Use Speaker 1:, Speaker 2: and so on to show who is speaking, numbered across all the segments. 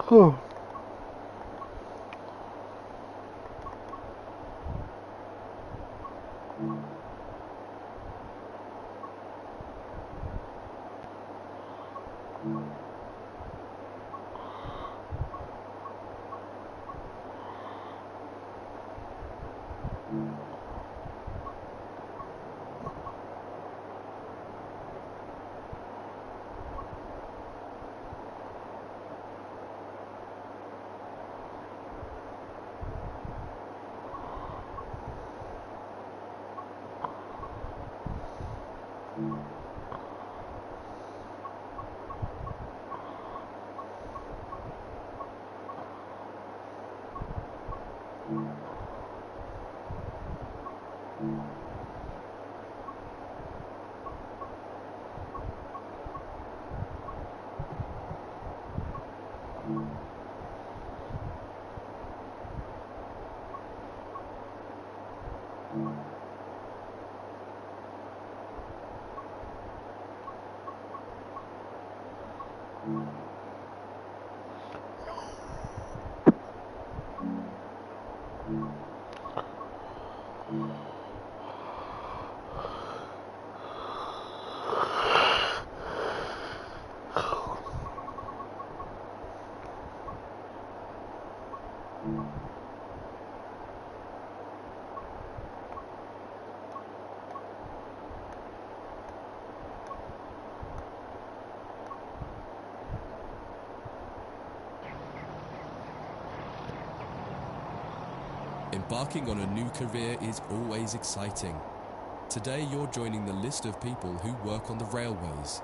Speaker 1: Cool. Embarking on a new career is always exciting. Today you're joining the list of people who work on the railways.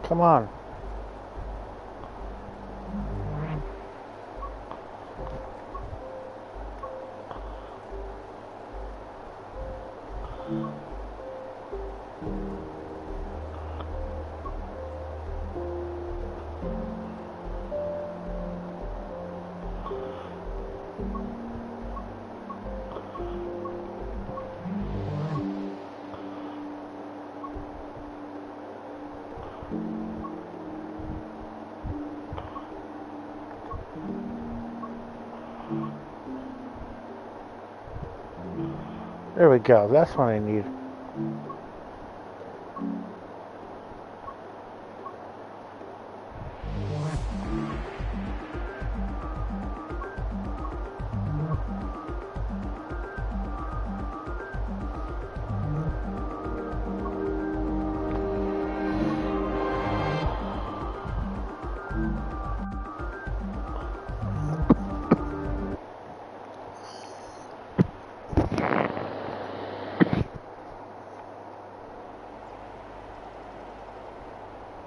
Speaker 2: Come on. There we go. That's what I need.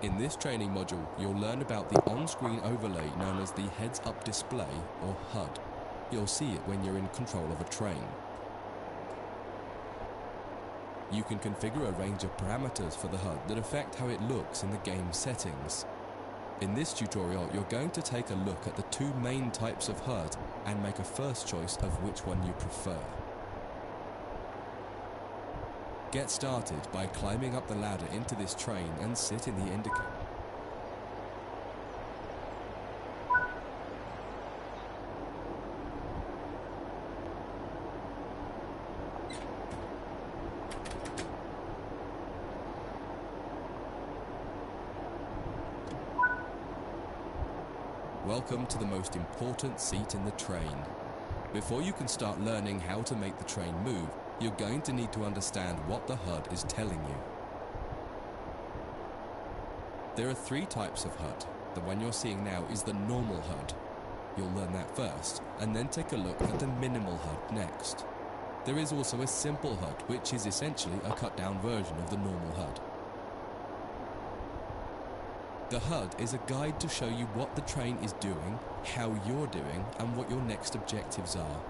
Speaker 1: In this training module, you'll learn about the on-screen overlay known as the heads-up display, or HUD. You'll see it when you're in control of a train. You can configure a range of parameters for the HUD that affect how it looks in the game settings. In this tutorial, you're going to take a look at the two main types of HUD and make a first choice of which one you prefer. Get started by climbing up the ladder into this train and sit in the indicator. Welcome to the most important seat in the train. Before you can start learning how to make the train move, you're going to need to understand what the HUD is telling you. There are three types of HUD. The one you're seeing now is the normal HUD. You'll learn that first, and then take a look at the minimal HUD next. There is also a simple HUD, which is essentially a cut-down version of the normal HUD. The HUD is a guide to show you what the train is doing, how you're doing, and what your next objectives are.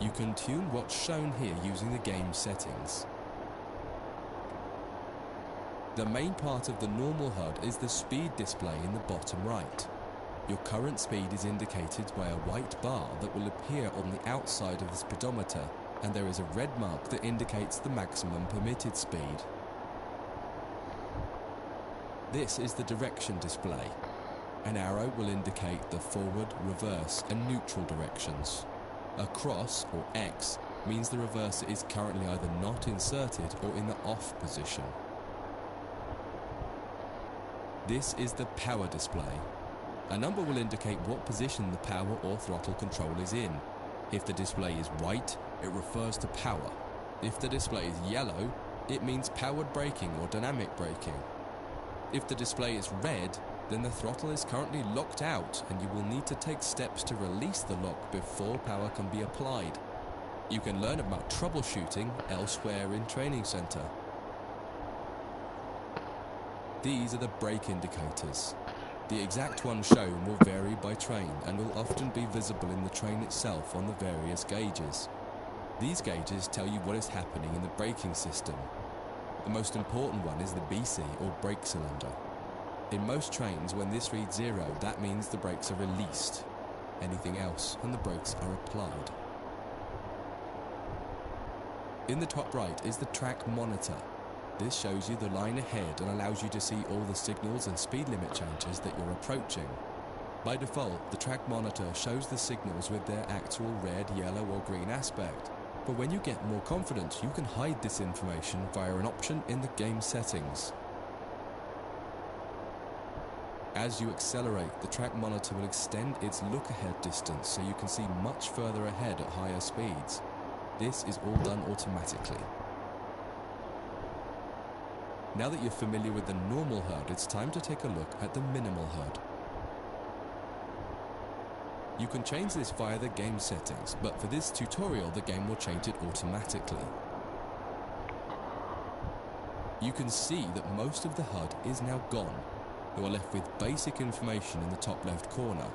Speaker 1: You can tune what's shown here using the game settings. The main part of the normal HUD is the speed display in the bottom right. Your current speed is indicated by a white bar that will appear on the outside of the speedometer, and there is a red mark that indicates the maximum permitted speed. This is the direction display. An arrow will indicate the forward, reverse, and neutral directions. A cross, or X, means the reverser is currently either not inserted or in the off position. This is the power display. A number will indicate what position the power or throttle control is in. If the display is white, it refers to power. If the display is yellow, it means powered braking or dynamic braking. If the display is red, then the throttle is currently locked out and you will need to take steps to release the lock before power can be applied. You can learn about troubleshooting elsewhere in Training Center. These are the brake indicators. The exact one shown will vary by train and will often be visible in the train itself on the various gauges. These gauges tell you what is happening in the braking system. The most important one is the BC, or brake cylinder. In most trains, when this reads 0, that means the brakes are released. Anything else, and the brakes are applied. In the top right is the track monitor. This shows you the line ahead and allows you to see all the signals and speed limit changes that you're approaching. By default, the track monitor shows the signals with their actual red, yellow, or green aspect. But when you get more confident, you can hide this information via an option in the game settings. As you accelerate, the track monitor will extend its look-ahead distance so you can see much further ahead at higher speeds. This is all done automatically. Now that you're familiar with the normal HUD, it's time to take a look at the minimal HUD. You can change this via the game settings, but for this tutorial, the game will change it automatically. You can see that most of the HUD is now gone. You are left with basic information in the top left corner.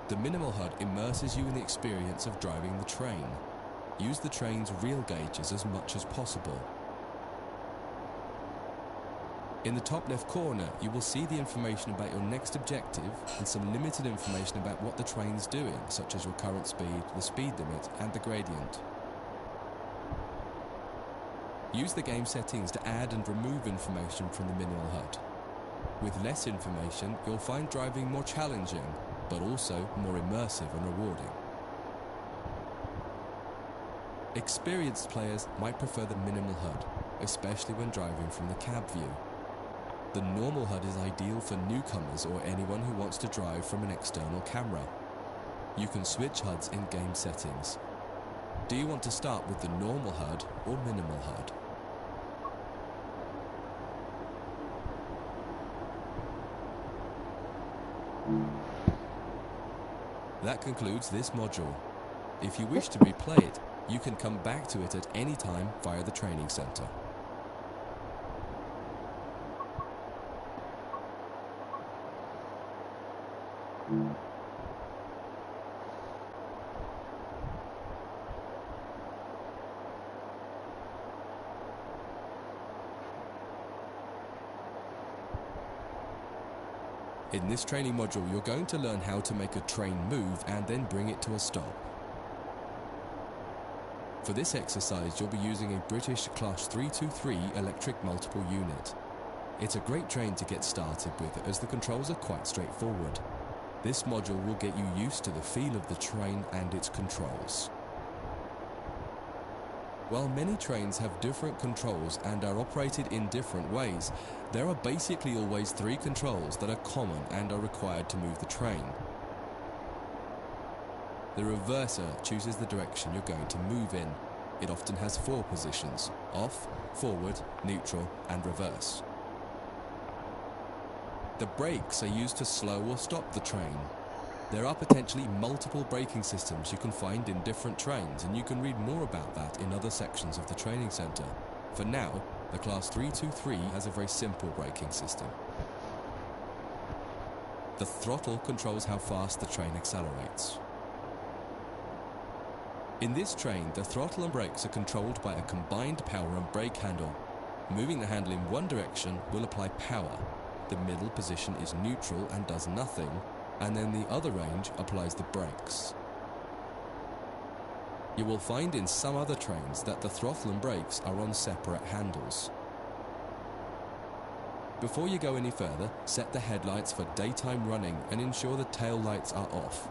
Speaker 1: The minimal HUD immerses you in the experience of driving the train. Use the train's real gauges as much as possible. In the top left corner, you will see the information about your next objective and some limited information about what the train's doing, such as your current speed, the speed limit, and the gradient. Use the game settings to add and remove information from the minimal HUD. With less information, you'll find driving more challenging, but also more immersive and rewarding. Experienced players might prefer the minimal HUD, especially when driving from the cab view. The normal HUD is ideal for newcomers or anyone who wants to drive from an external camera. You can switch HUDs in game settings. Do you want to start with the normal HUD or minimal HUD? That concludes this module. If you wish to replay it, you can come back to it at any time via the training center. In this training module, you're going to learn how to make a train move and then bring it to a stop. For this exercise, you'll be using a British Class 323 electric multiple unit. It's a great train to get started with as the controls are quite straightforward. This module will get you used to the feel of the train and its controls. While many trains have different controls and are operated in different ways, there are basically always 3 controls that are common and are required to move the train. The reverser chooses the direction you're going to move in. It often has 4 positions: off, forward, neutral, and reverse. The brakes are used to slow or stop the train. There are potentially multiple braking systems you can find in different trains, and you can read more about that in other sections of the training center. For now, the Class 323 has a very simple braking system. The throttle controls how fast the train accelerates. In this train, the throttle and brakes are controlled by a combined power and brake handle. Moving the handle in one direction will apply power. The middle position is neutral and does nothing, and then the other range applies the brakes. You will find in some other trains that the throttle and brakes are on separate handles. Before you go any further, set the headlights for daytime running and ensure the tail lights are off.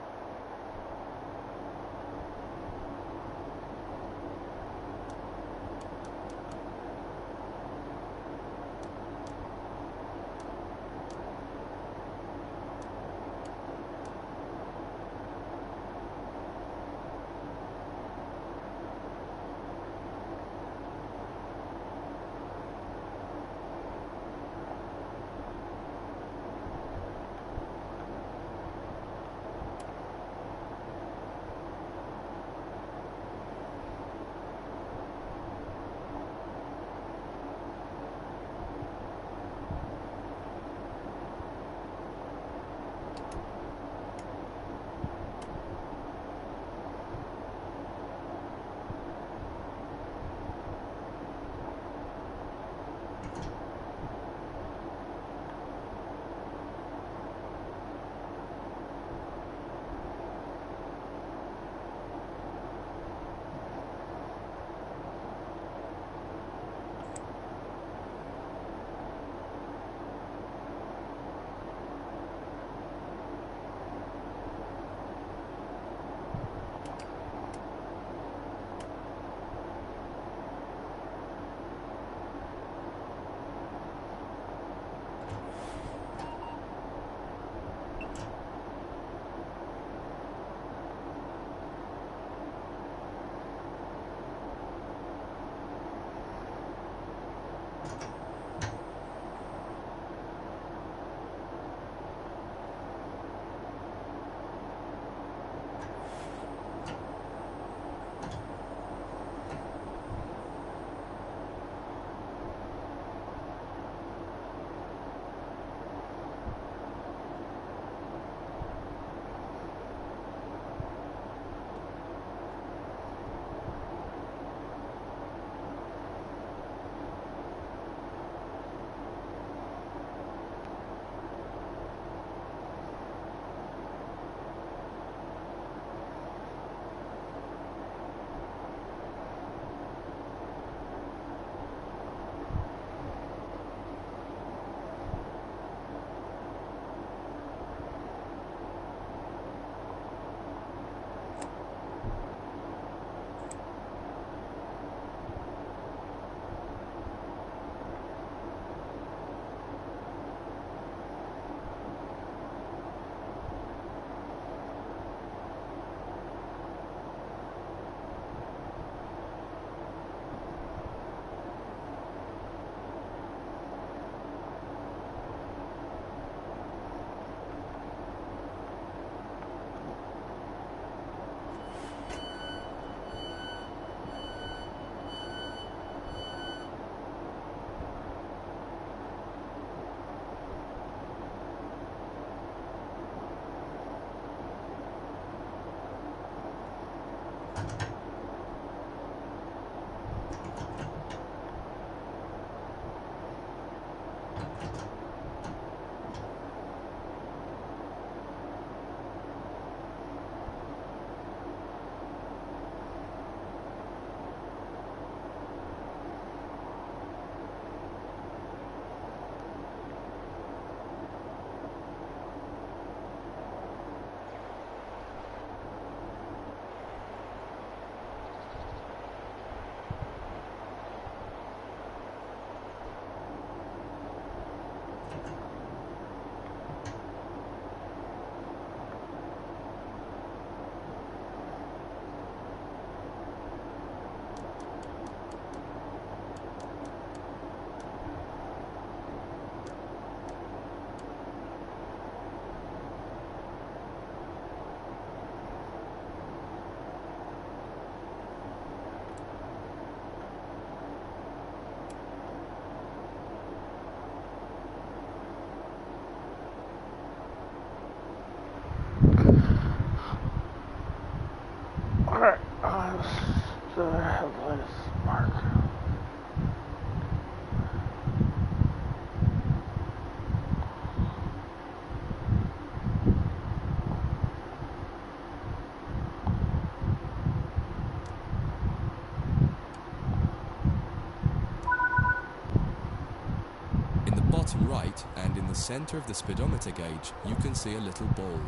Speaker 1: the center of the speedometer gauge, you can see a little ball.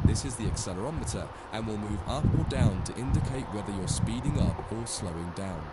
Speaker 1: This is the accelerometer and will move up or down to indicate whether you're speeding up or slowing down.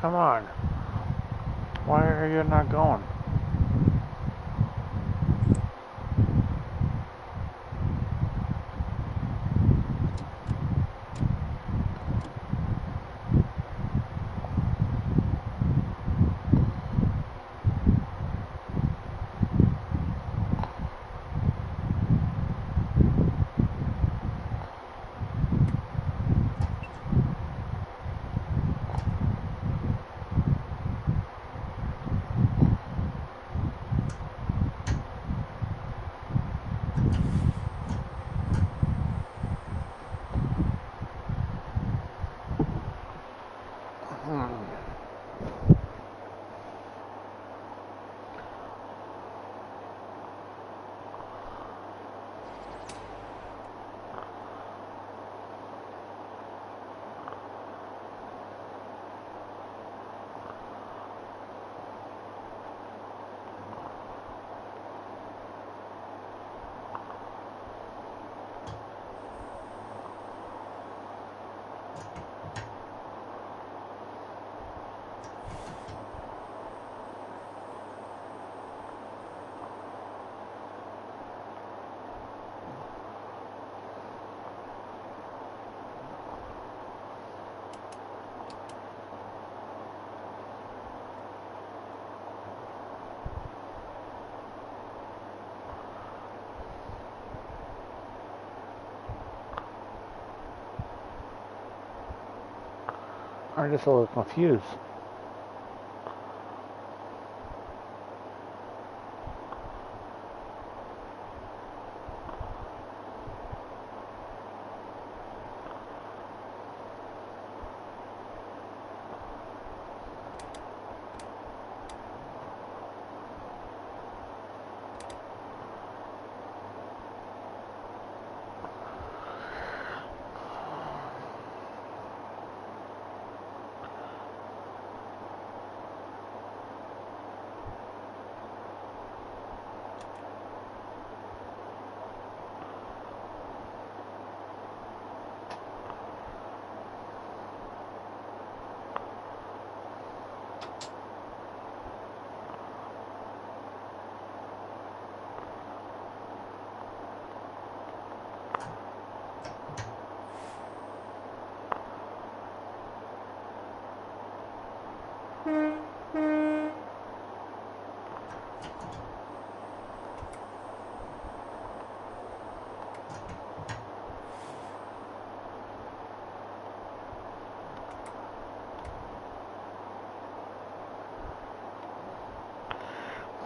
Speaker 2: Come on. Why are you not going? I'm just a little confused.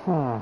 Speaker 2: Hmm.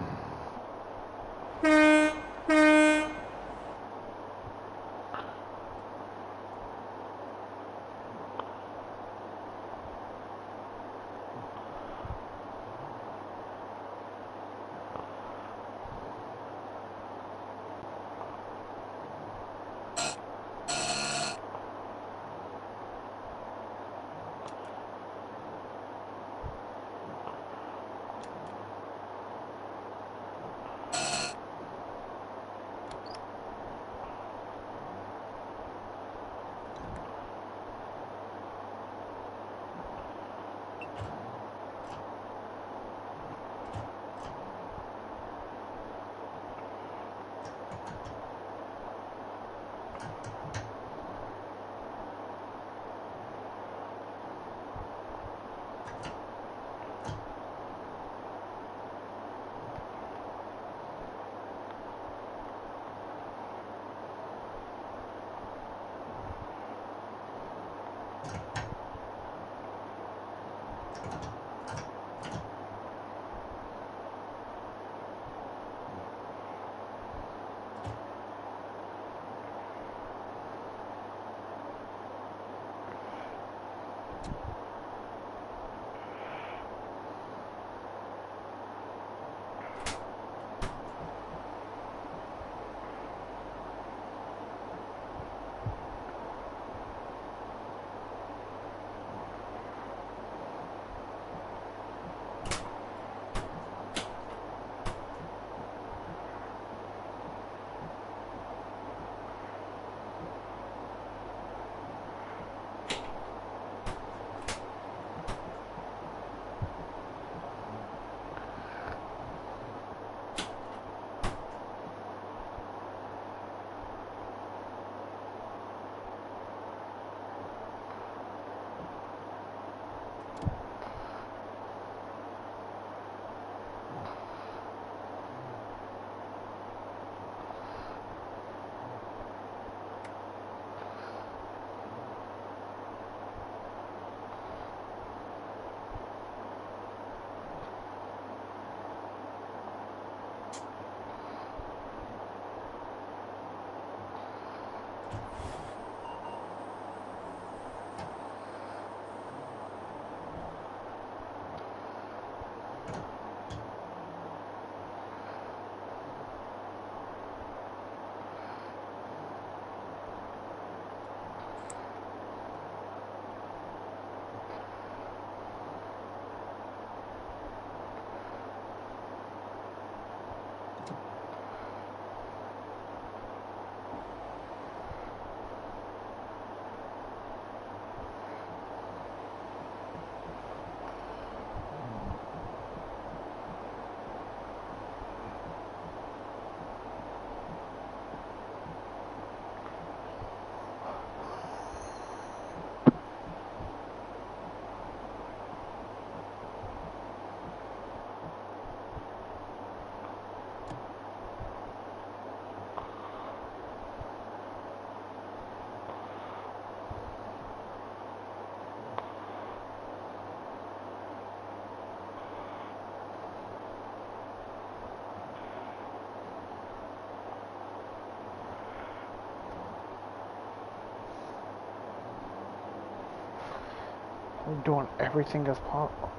Speaker 2: We're doing everything that's possible.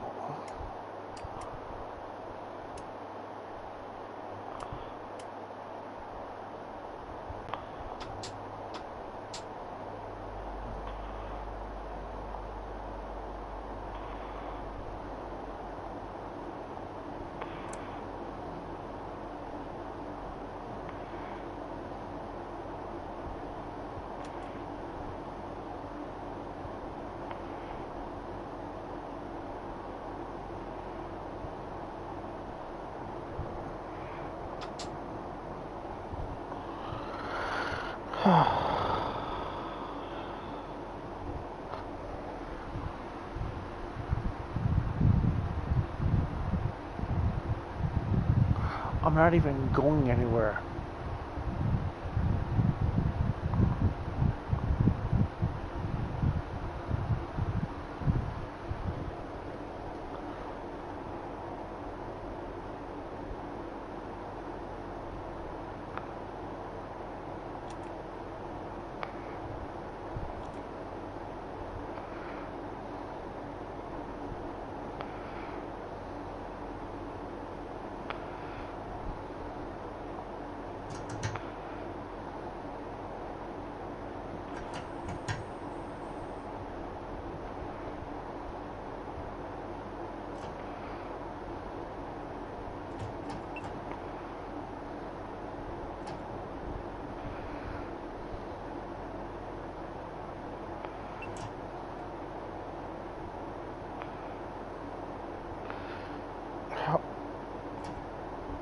Speaker 2: I'm not even going anywhere.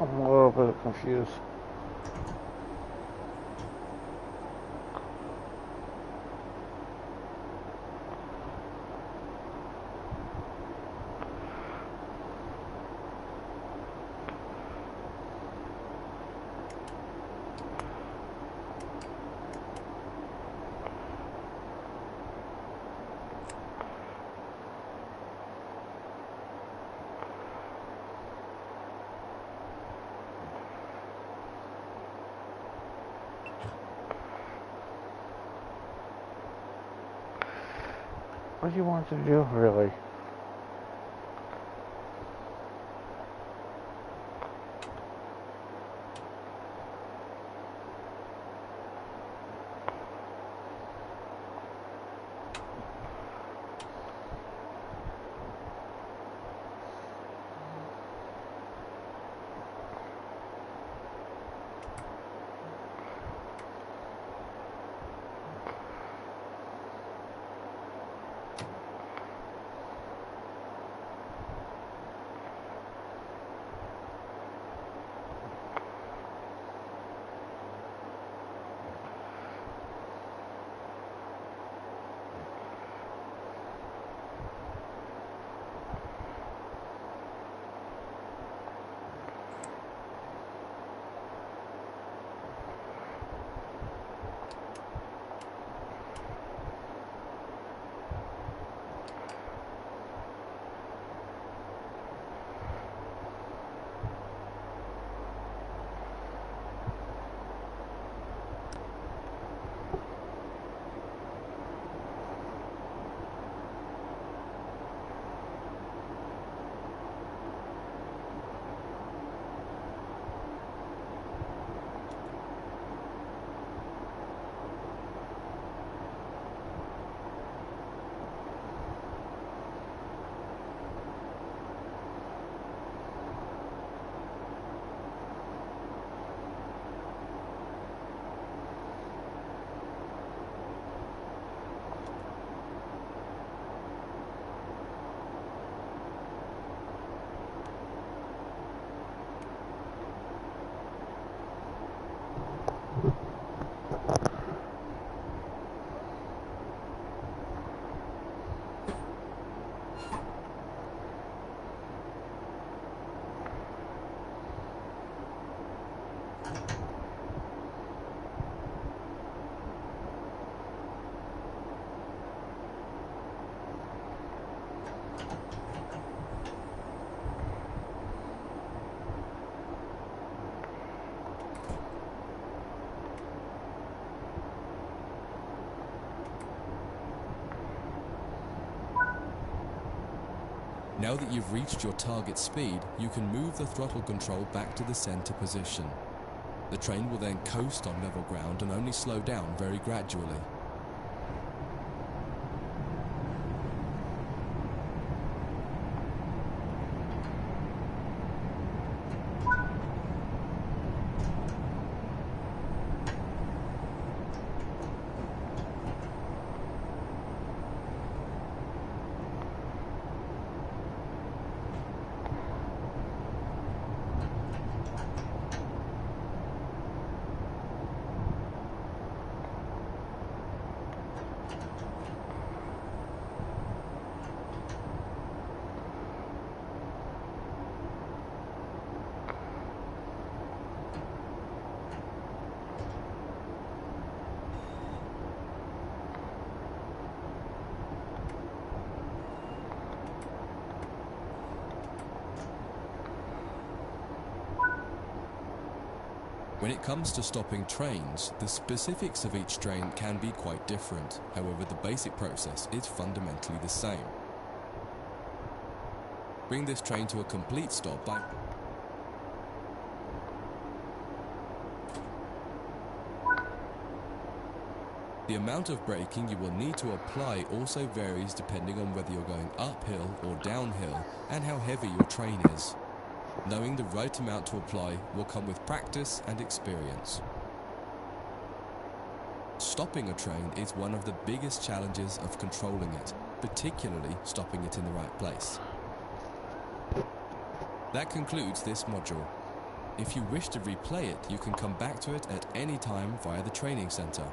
Speaker 2: I'm a little bit confused. What do you want to do, really?
Speaker 1: Now that you've reached your target speed, you can move the throttle control back to the center position. The train will then coast on level ground and only slow down very gradually. When it comes to stopping trains, the specifics of each train can be quite different. However, the basic process is fundamentally the same. Bring this train to a complete stop by the amount of braking you will need to apply also varies depending on whether you're going uphill or downhill and how heavy your train is. Knowing the right amount to apply will come with practice and experience. Stopping a train is one of the biggest challenges of controlling it, particularly stopping it in the right place. That concludes this module. If you wish to replay it, you can come back to it at any time via the training center.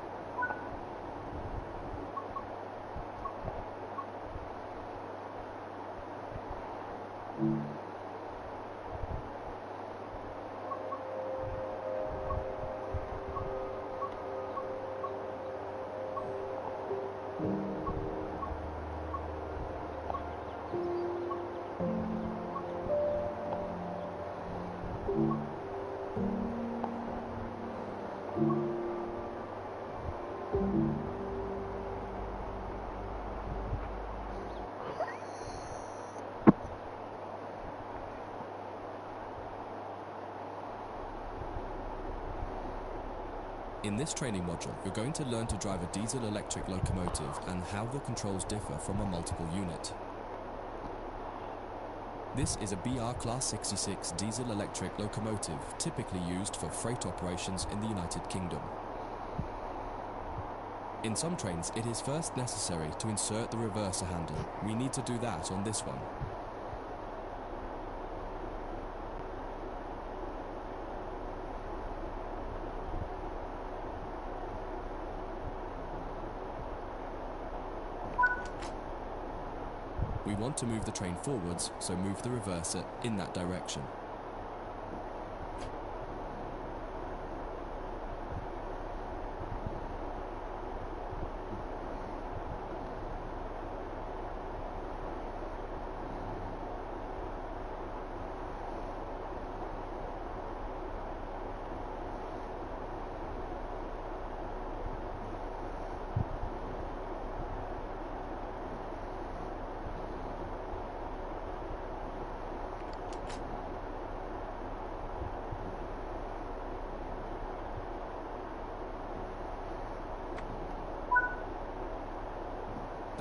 Speaker 1: In this training module, you're going to learn to drive a diesel-electric locomotive and how the controls differ from a multiple unit. This is a BR Class 66 diesel-electric locomotive typically used for freight operations in the United Kingdom. In some trains, it is first necessary to insert the reverser handle. We need to do that on this one. We want to move the train forwards, so move the reverser in that direction.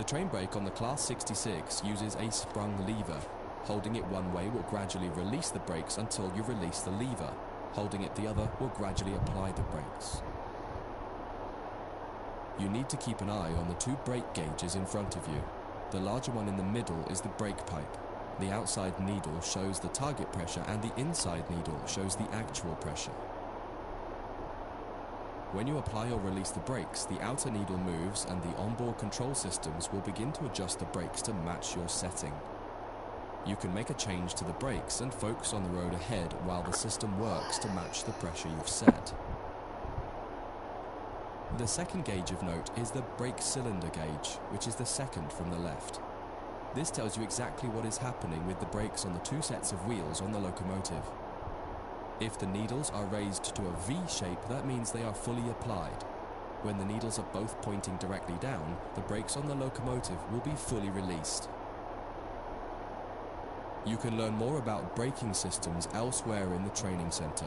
Speaker 1: The train brake on the Class 66 uses a sprung lever. Holding it one way will gradually release the brakes until you release the lever. Holding it the other will gradually apply the brakes. You need to keep an eye on the two brake gauges in front of you. The larger one in the middle is the brake pipe. The outside needle shows the target pressure and the inside needle shows the actual pressure. When you apply or release the brakes, the outer needle moves and the onboard control systems will begin to adjust the brakes to match your setting. You can make a change to the brakes and focus on the road ahead while the system works to match the pressure you've set. The second gauge of note is the brake cylinder gauge, which is the second from the left. This tells you exactly what is happening with the brakes on the two sets of wheels on the locomotive. If the needles are raised to a V shape, that means they are fully applied. When the needles are both pointing directly down, the brakes on the locomotive will be fully released. You can learn more about braking systems elsewhere in the training center.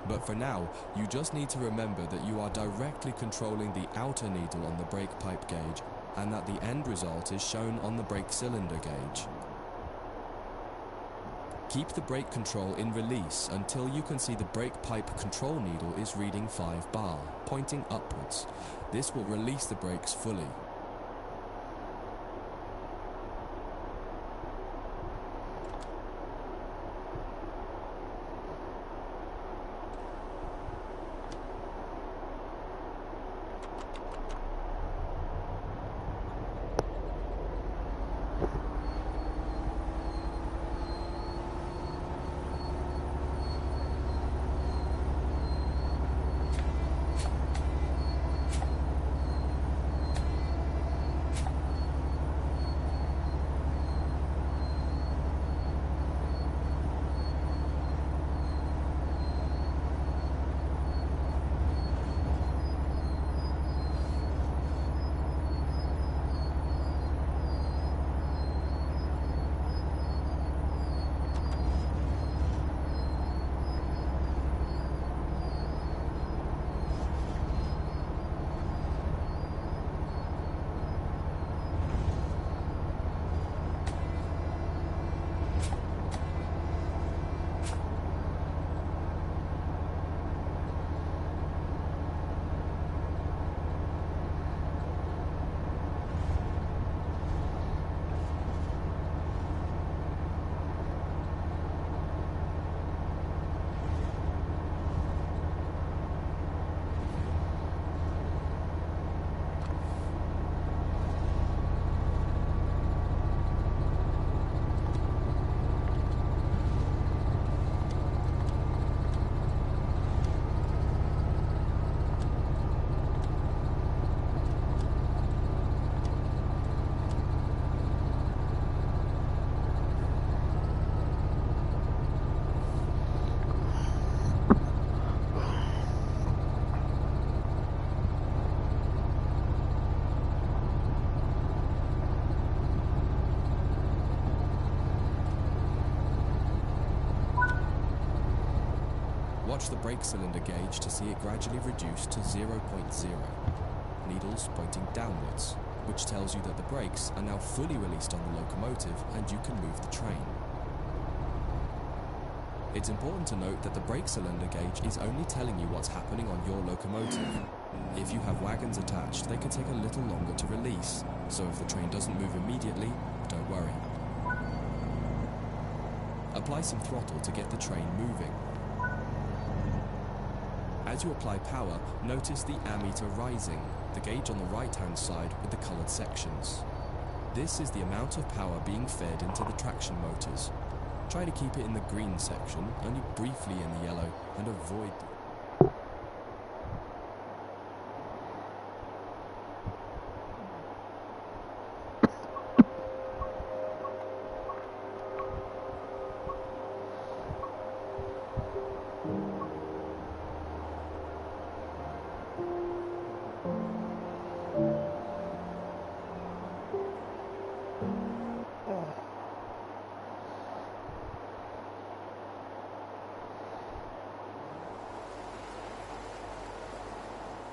Speaker 1: But for now, you just need to remember that you are directly controlling the outer needle on the brake pipe gauge and that the end result is shown on the brake cylinder gauge. Keep the brake control in release until you can see the brake pipe control needle is reading 5 bar, pointing upwards. This will release the brakes fully. Watch the brake cylinder gauge to see it gradually reduce to 0.0. Needles pointing downwards, which tells you that the brakes are now fully released on the locomotive and you can move the train. It's important to note that the brake cylinder gauge is only telling you what's happening on your locomotive. If you have wagons attached, they can take a little longer to release, so if the train doesn't move immediately, don't worry. Apply some throttle to get the train moving. As you apply power, notice the ammeter rising, the gauge on the right-hand side with the coloured sections. This is the amount of power being fed into the traction motors. Try to keep it in the green section, only briefly in the yellow, and avoid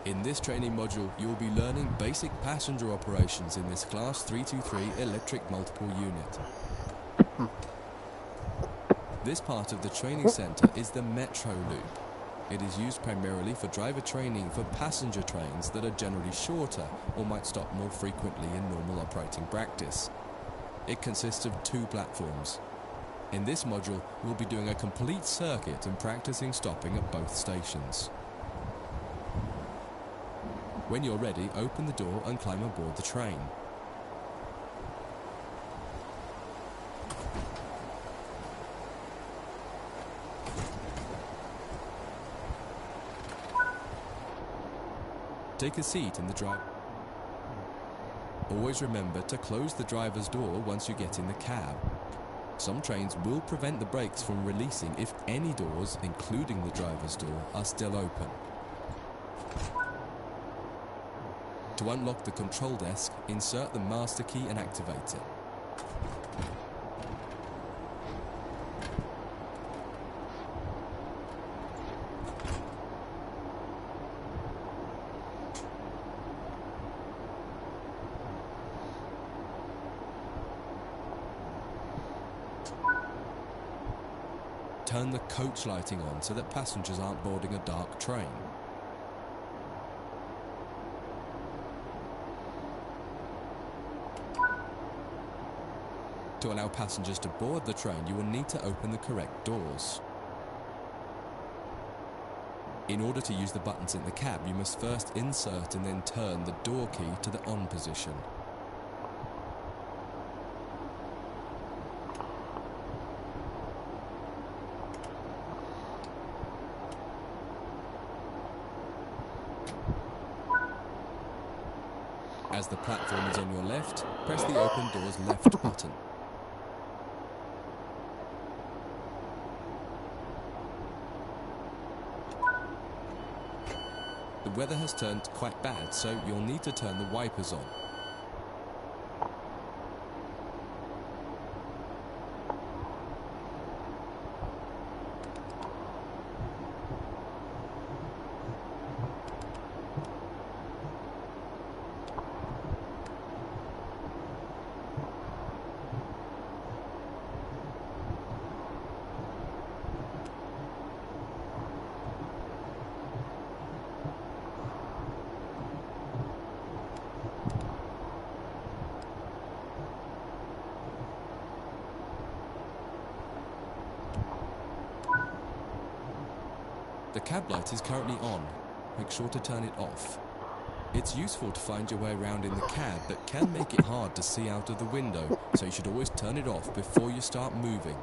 Speaker 1: In this training module, you will be learning basic passenger operations in this Class 323 electric multiple unit. This part of the training centre is the Metro Loop. It is used primarily for driver training for passenger trains that are generally shorter or might stop more frequently in normal operating practice. It consists of 2 platforms. In this module, we'll be doing a complete circuit and practicing stopping at both stations. When you're ready, open the door and climb aboard the train. Take a seat in the drive. Always remember to close the driver's door once you get in the cab. Some trains will prevent the brakes from releasing if any doors, including the driver's door, are still open. To unlock the control desk, insert the master key and activate it. Turn the coach lighting on so that passengers aren't boarding a dark train. To allow passengers to board the train, you will need to open the correct doors. In order to use the buttons in the cab, you must first insert and then turn the door key to the on position. As the platform is on your left, press the open doors left button. The weather has turned quite bad, so you'll need to turn the wipers on. The cab light is currently on. Make sure to turn it off. It's useful to find your way around in the cab, but can make it hard to see out of the window, so you should always turn it off before you start moving.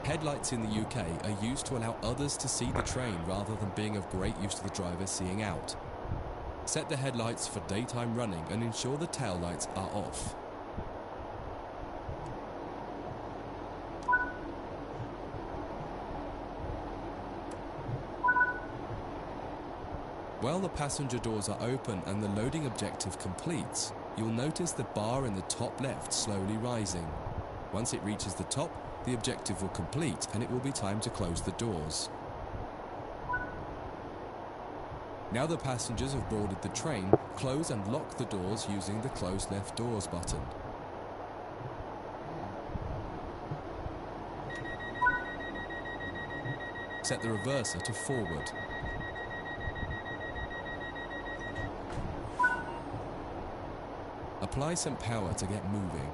Speaker 1: Headlights in the UK are used to allow others to see the train rather than being of great use to the driver seeing out. Set the headlights for daytime running and ensure the tail lights are off. While the passenger doors are open and the loading objective completes, you'll notice the bar in the top left slowly rising. Once it reaches the top, the objective will complete and it will be time to close the doors. Now the passengers have boarded the train, close and lock the doors using the close left doors button. Set the reverser to forward. Apply some power to get moving.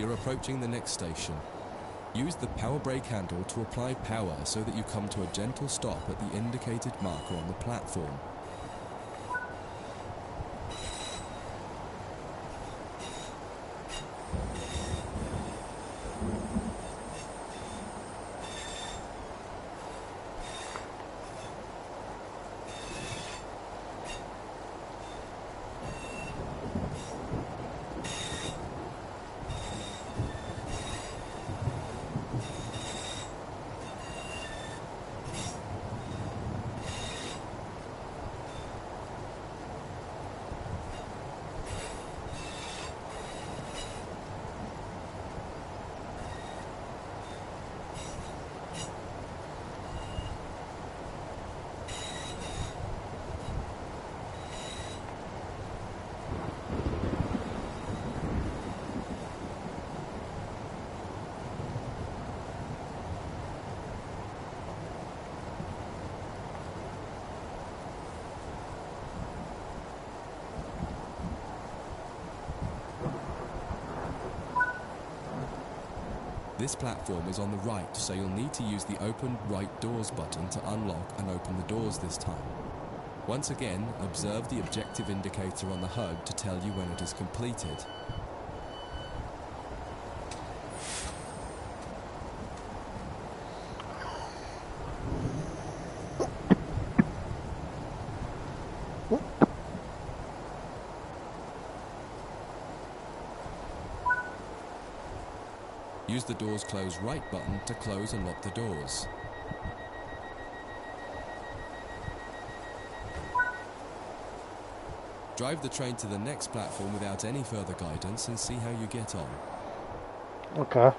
Speaker 1: You're approaching the next station. Use the power brake handle to apply power so that you come to a gentle stop at the indicated marker on the platform. This platform is on the right, so you'll need to use the Open Right Doors button to unlock and open the doors this time. Once again, observe the objective indicator on the HUD to tell you when it is completed. Use the doors close right button to close and lock the doors. Drive the train to the next platform without any further guidance and see how you get on.
Speaker 2: Okay.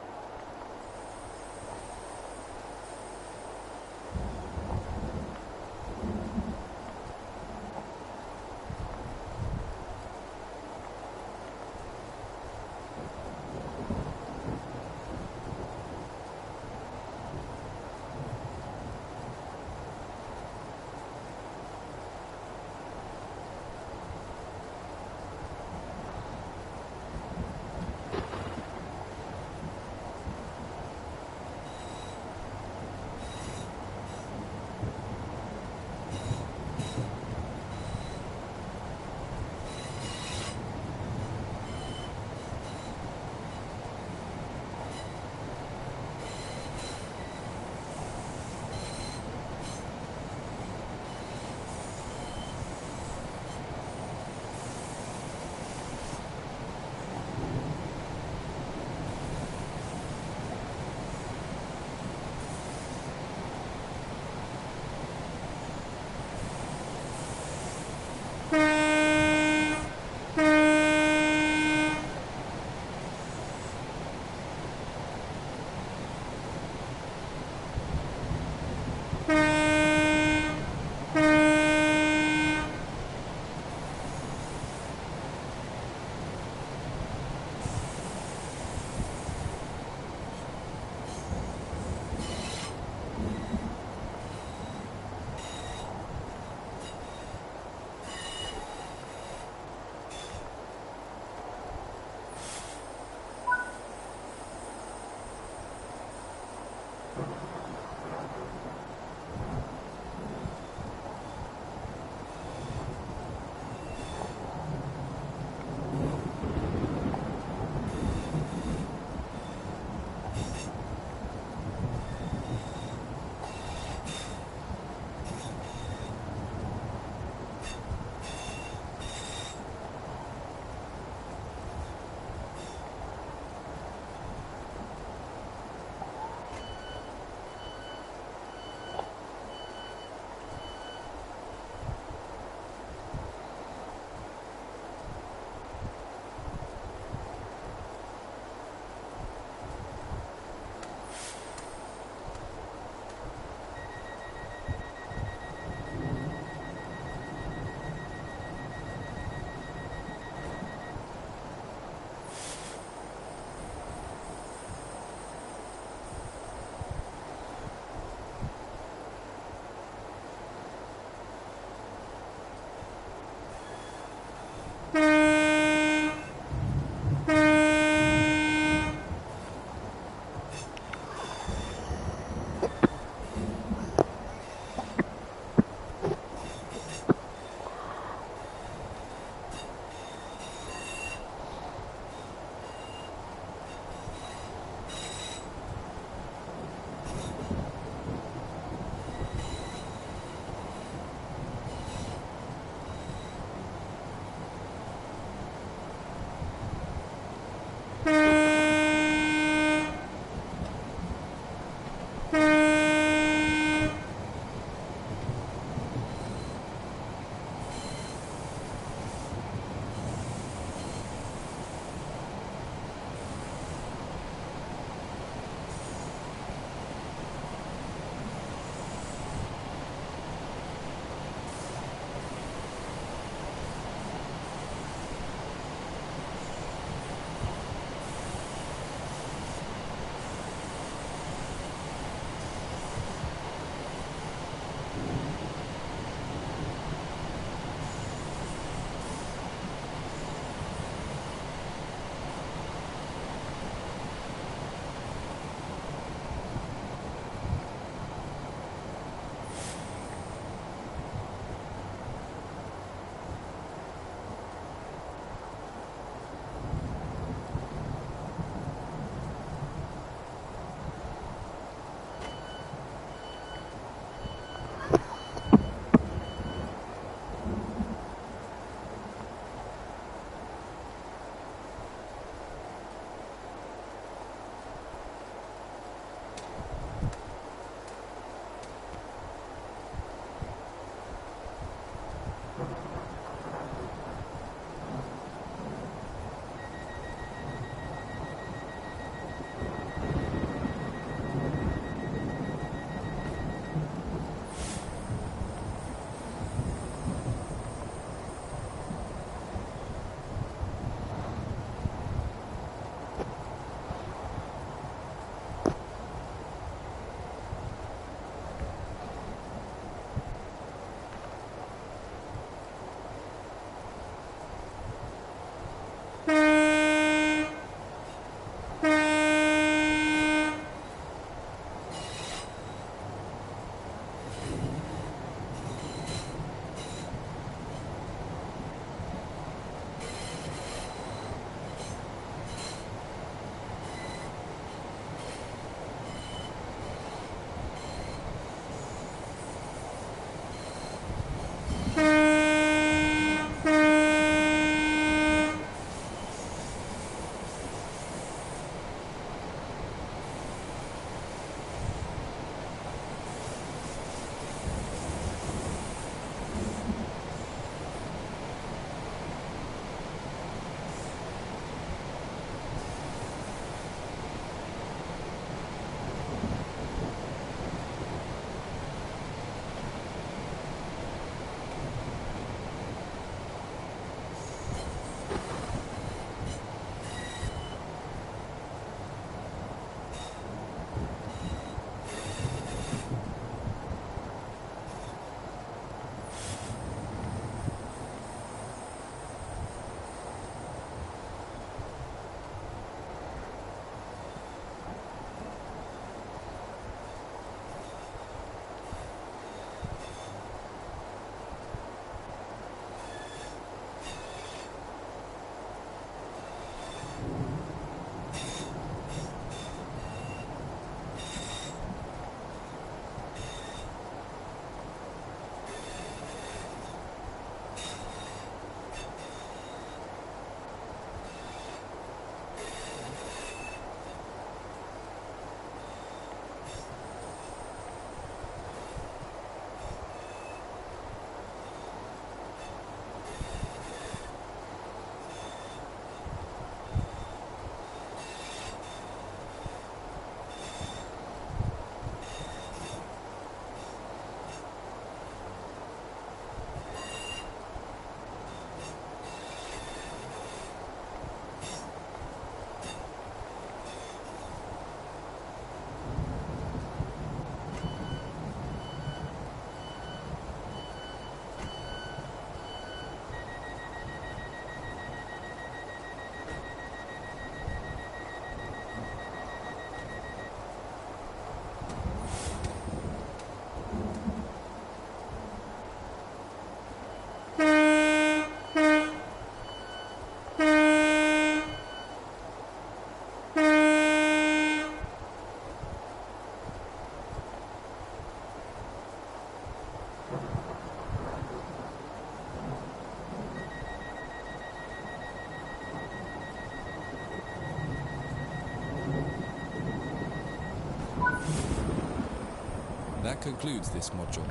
Speaker 1: concludes this module.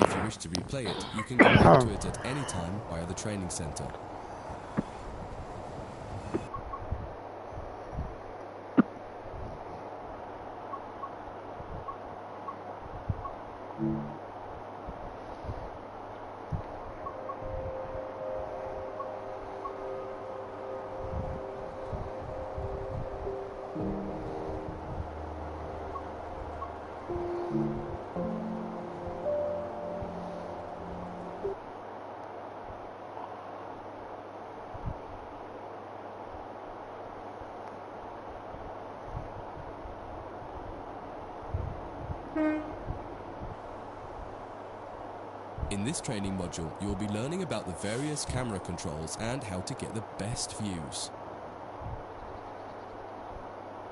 Speaker 1: If you wish to replay it, you can go back to it at any time via the training center. In this training module, you will be learning about the various camera controls and how to get the best views.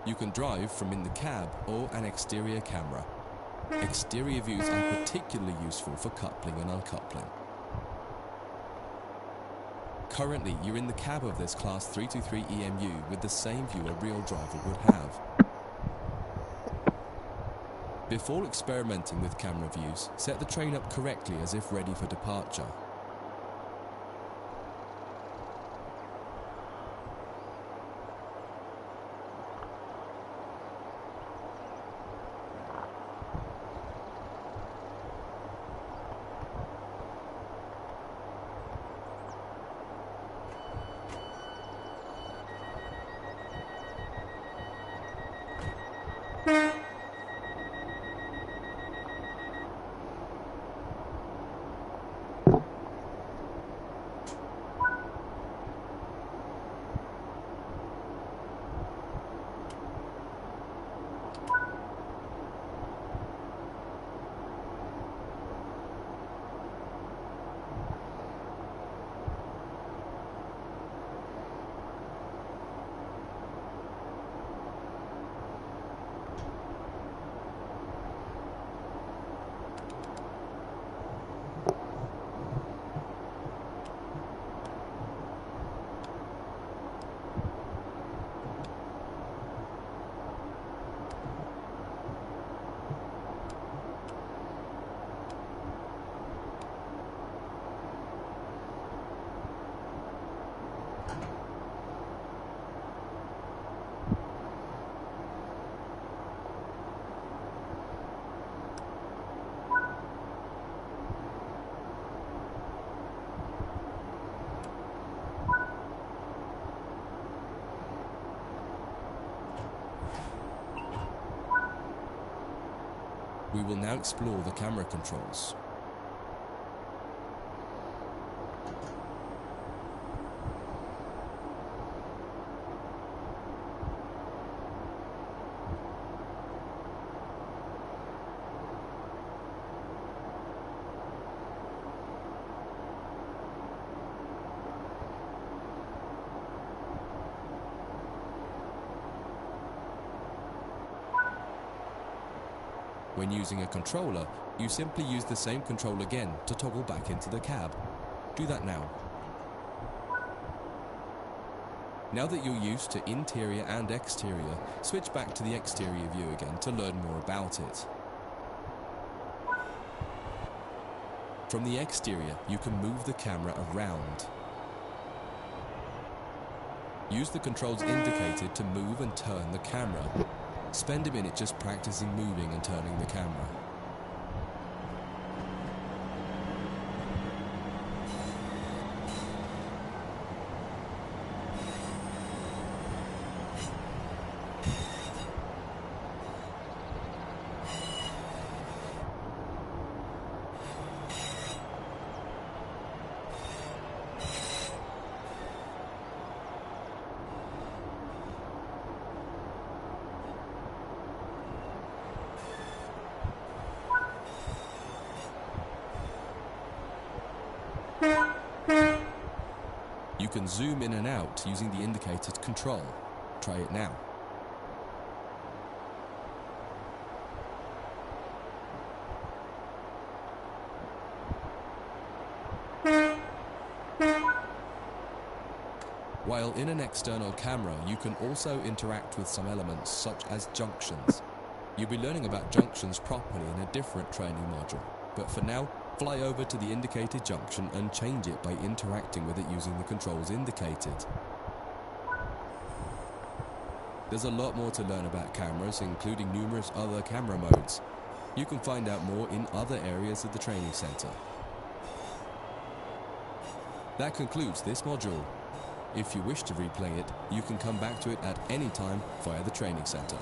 Speaker 1: You can drive from in the cab or an exterior camera. Exterior views are particularly useful for coupling and uncoupling. Currently, you're in the cab of this Class 323 EMU with the same view a real driver would have. Before experimenting with camera views, set the train up correctly as if ready for departure. We will now explore the camera controls. When using a controller, you simply use the same control again to toggle back into the cab. Do that now. Now that you're used to interior and exterior, switch back to the exterior view again to learn more about it. From the exterior, you can move the camera around. Use the controls indicated to move and turn the camera. Spend a minute just practicing moving and turning the camera. You can zoom in and out using the indicated control. Try it now. While in an external camera, you can also interact with some elements such as junctions. You'll be learning about junctions properly in a different training module, but for now, fly over to the indicated junction and change it by interacting with it using the controls indicated. There's a lot more to learn about cameras, including numerous other camera modes. You can find out more in other areas of the training center. That concludes this module. If you wish to replay it, you can come back to it at any time via the training center.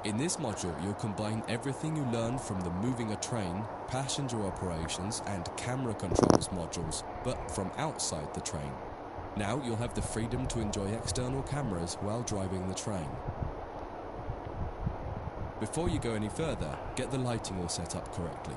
Speaker 1: In this module, you'll combine everything you learned from the moving a train, passenger operations, and camera controls modules, but from outside the train. Now you'll have the freedom to enjoy external cameras while driving the train. Before you go any further, get the lighting all set up correctly.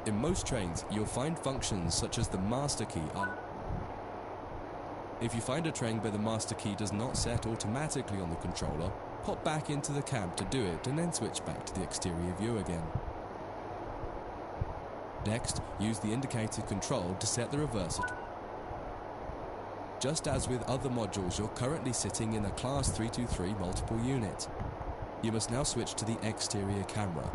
Speaker 1: In most trains, you'll find functions such as the master key. If you find a train where the master key does not set automatically on the controller, pop back into the cab to do it and then switch back to the exterior view again. Next, use the indicated control to set the reverser. Just as with other modules, you're currently sitting in a Class 323 multiple unit. You must now switch to the exterior camera.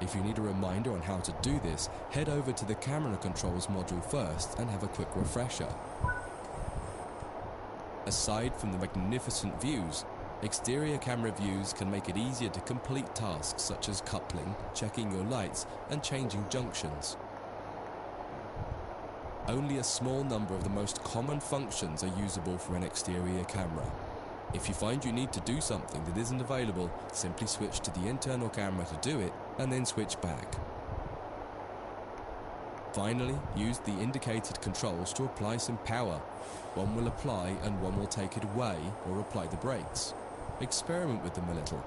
Speaker 1: If you need a reminder on how to do this, head over to the camera controls module first and have a quick refresher. Aside from the magnificent views, exterior camera views can make it easier to complete tasks such as coupling, checking your lights, and changing junctions. Only a small number of the most common functions are usable for an exterior camera. If you find you need to do something that isn't available, simply switch to the internal camera to do it, and then switch back. Finally, use the indicated controls to apply some power. One will apply and one will take it away or apply the brakes. Experiment with them a little.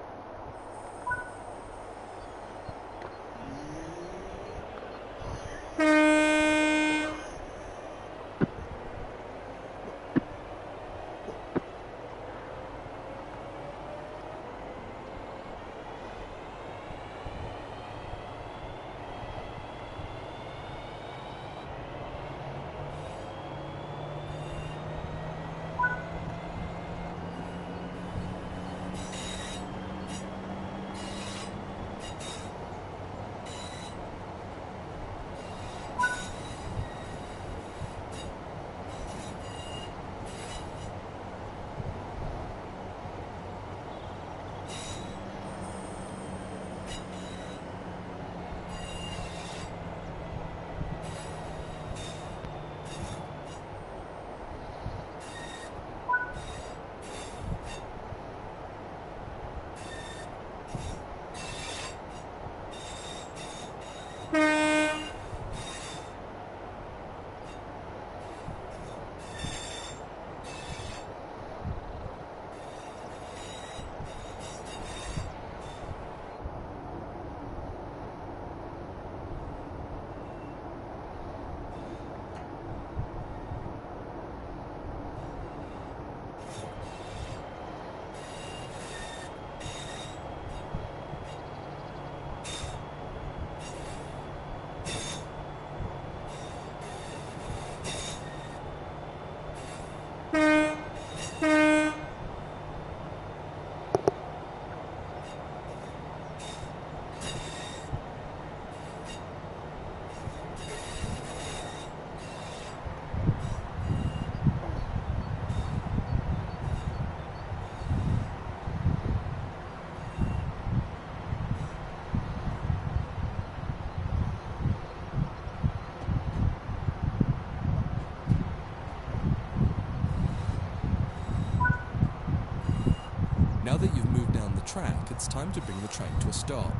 Speaker 1: Now that you've moved down the track, it's time to bring the train to a stop.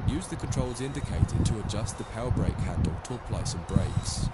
Speaker 1: Use the controls indicated to adjust the power brake handle to apply some brakes.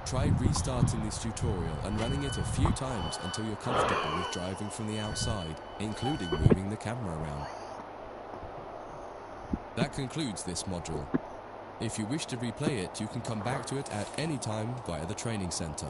Speaker 1: Try restarting this tutorial and running it a few times until you're comfortable with driving from the outside, including moving the camera around. That concludes this module. If you wish to replay it, you can come back to it at any time via the training center.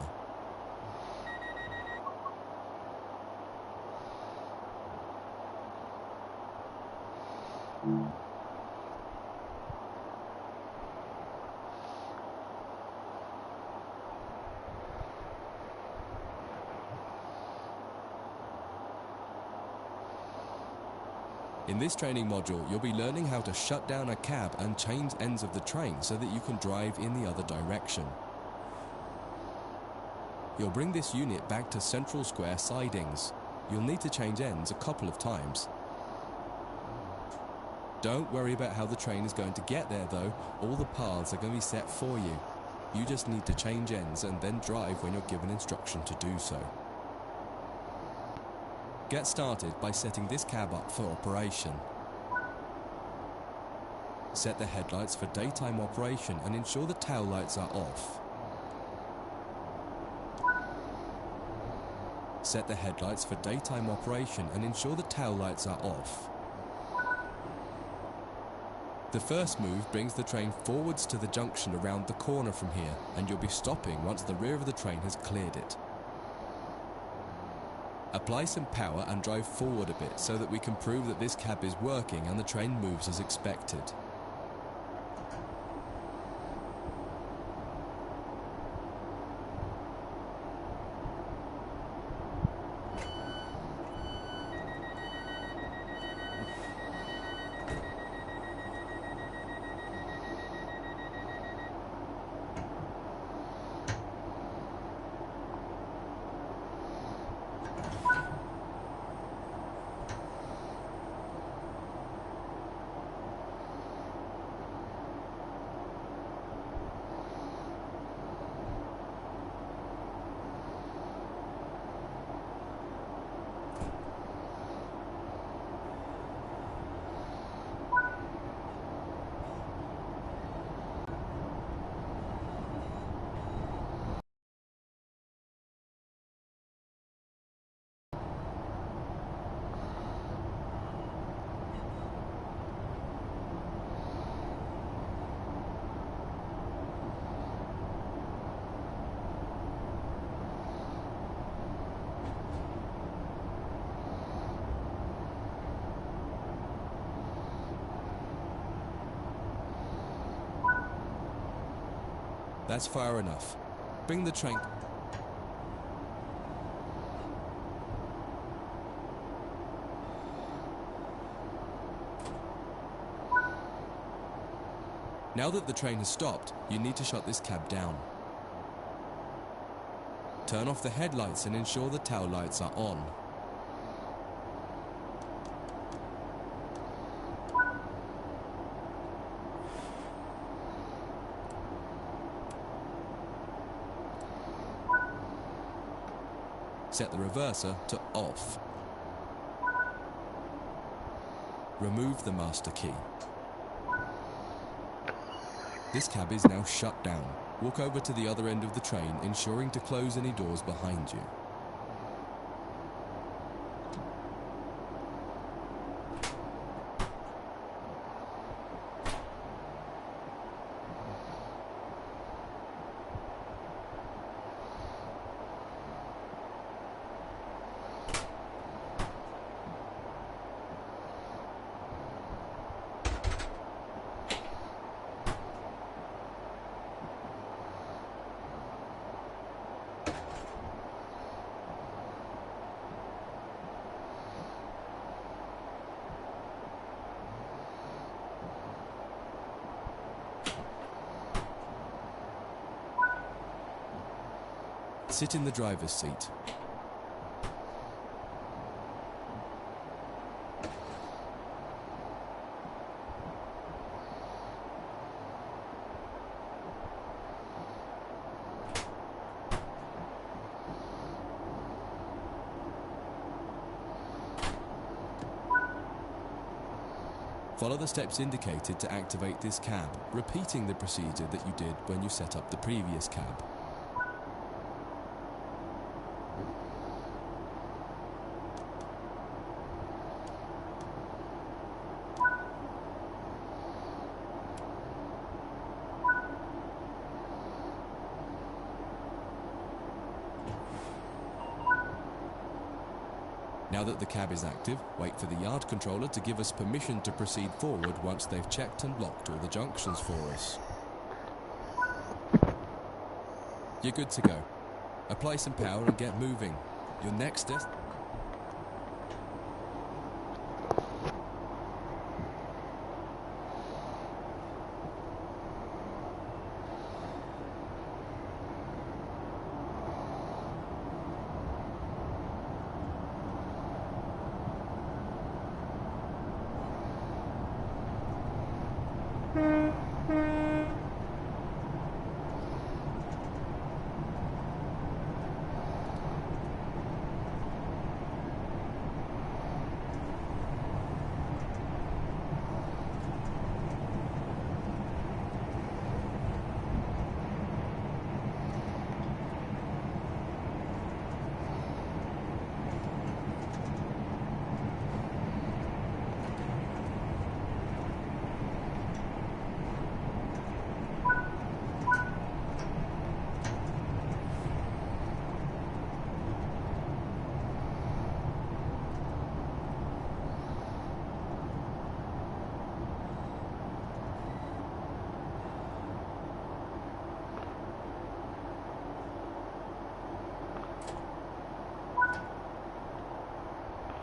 Speaker 1: In this training module, you'll be learning how to shut down a cab and change ends of the train so that you can drive in the other direction. You'll bring this unit back to central square sidings. You'll need to change ends a couple of times. Don't worry about how the train is going to get there though, all the paths are going to be set for you. You just need to change ends and then drive when you're given instruction to do so. Get started by setting this cab up for operation. Set the headlights for daytime operation and ensure the tail lights are off. Set the headlights for daytime operation and ensure the tail lights are off. The first move brings the train forwards to the junction around the corner from here, and you'll be stopping once the rear of the train has cleared it. Apply some power and drive forward a bit so that we can prove that this cab is working and the train moves as expected. That's far enough. Bring the train... Now that the train has stopped, you need to shut this cab down. Turn off the headlights and ensure the tail lights are on. Set the reverser to off. Remove the master key. This cab is now shut down. Walk over to the other end of the train, ensuring to close any doors behind you. Sit in the driver's seat. Follow the steps indicated to activate this cab, repeating the procedure that you did when you set up the previous cab. Now that the cab is active, wait for the yard controller to give us permission to proceed forward once they've checked and locked all the junctions for us. You're good to go. Apply some power and get moving. Your next step.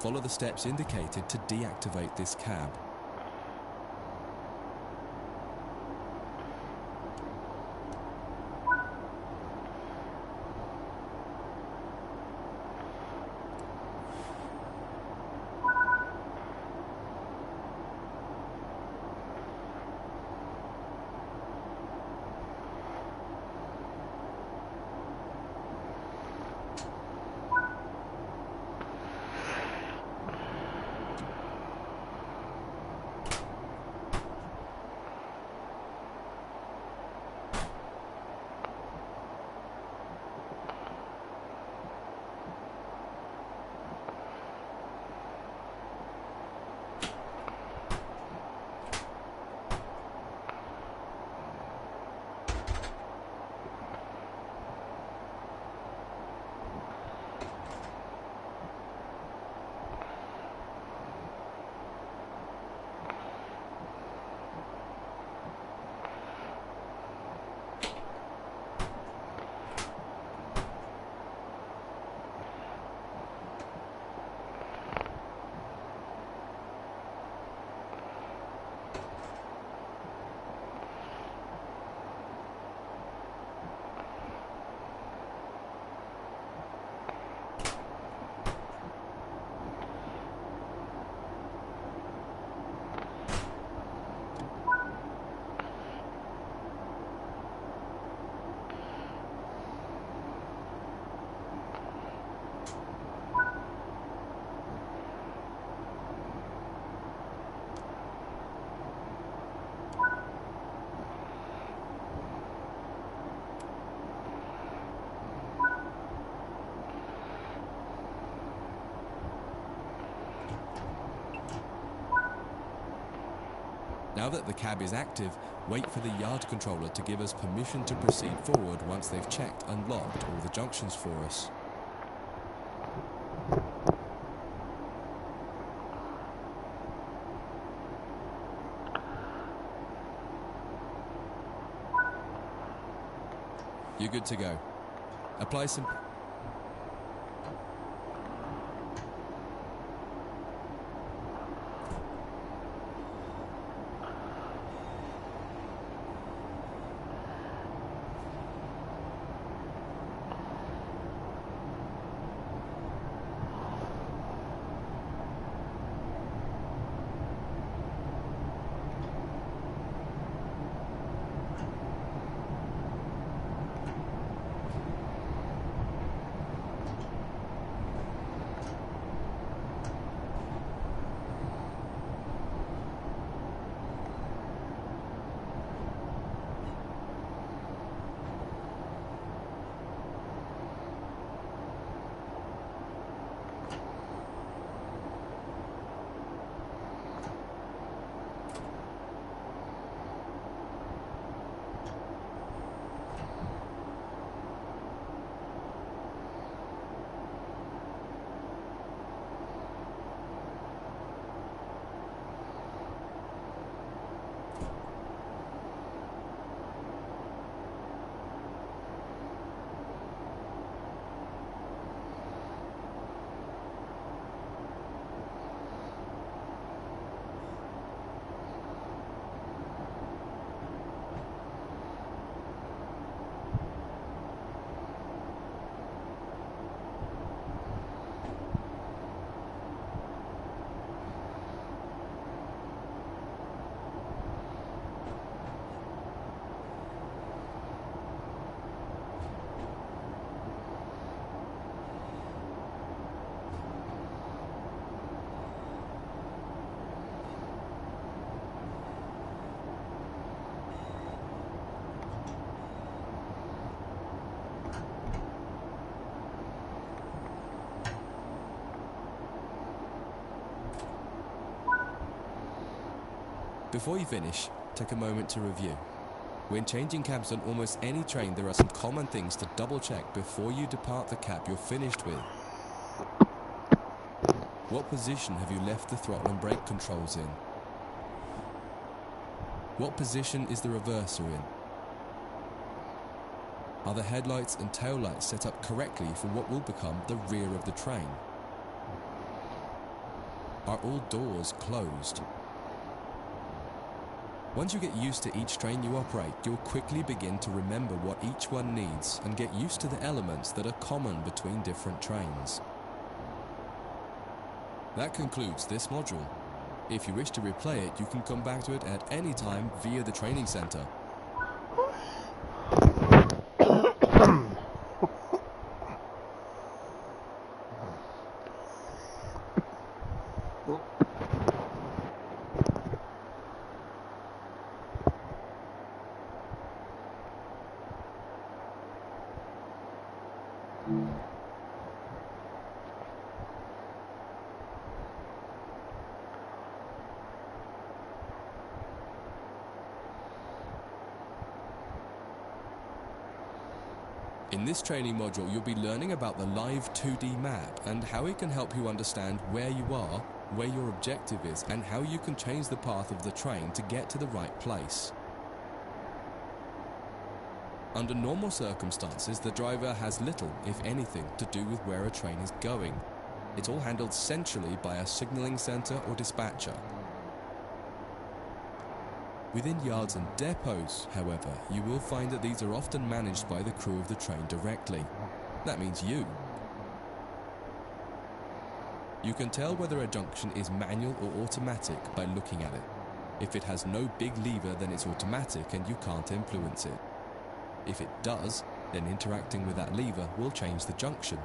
Speaker 1: Follow the steps indicated to deactivate this cab. Now that the cab is active, wait for the yard controller to give us permission to proceed forward once they've checked and locked all the junctions for us. You're good to go. Apply some... Before you finish, take a moment to review. When changing cabs on almost any train, there are some common things to double check before you depart the cab you're finished with. What position have you left the throttle and brake controls in? What position is the reverser in? Are the headlights and taillights set up correctly for what will become the rear of the train? Are all doors closed? Once you get used to each train you operate, you'll quickly begin to remember what each one needs and get used to the elements that are common between different trains. That concludes this module. If you wish to replay it, you can come back to it at any time via the training center. In this training module, you'll be learning about the live 2D map and how it can help you understand where you are, where your objective is, and how you can change the path of the train to get to the right place. Under normal circumstances, the driver has little, if anything, to do with where a train is going. It's all handled centrally by a signalling center or dispatcher. Within yards and depots, however, you will find that these are often managed by the crew of the train directly. That means you. You can tell whether a junction is manual or automatic by looking at it. If it has no big lever, then it's automatic and you can't influence it. If it does, then interacting with that lever will change the junction.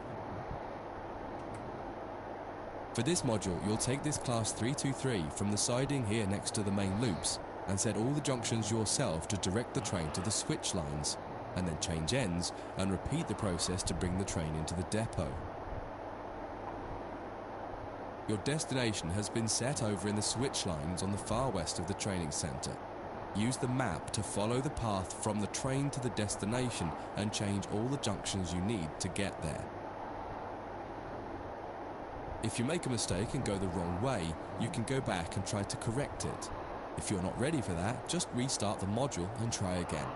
Speaker 1: For this module, you'll take this class 323 from the siding here next to the main loops and set all the junctions yourself to direct the train to the switch lines, and then change ends and repeat the process to bring the train into the depot. Your destination has been set over in the switch lines on the far west of the training centre. Use the map to follow the path from the train to the destination and change all the junctions you need to get there. If you make a mistake and go the wrong way, you can go back and try to correct it. If you're not ready for that, just restart the module and try again.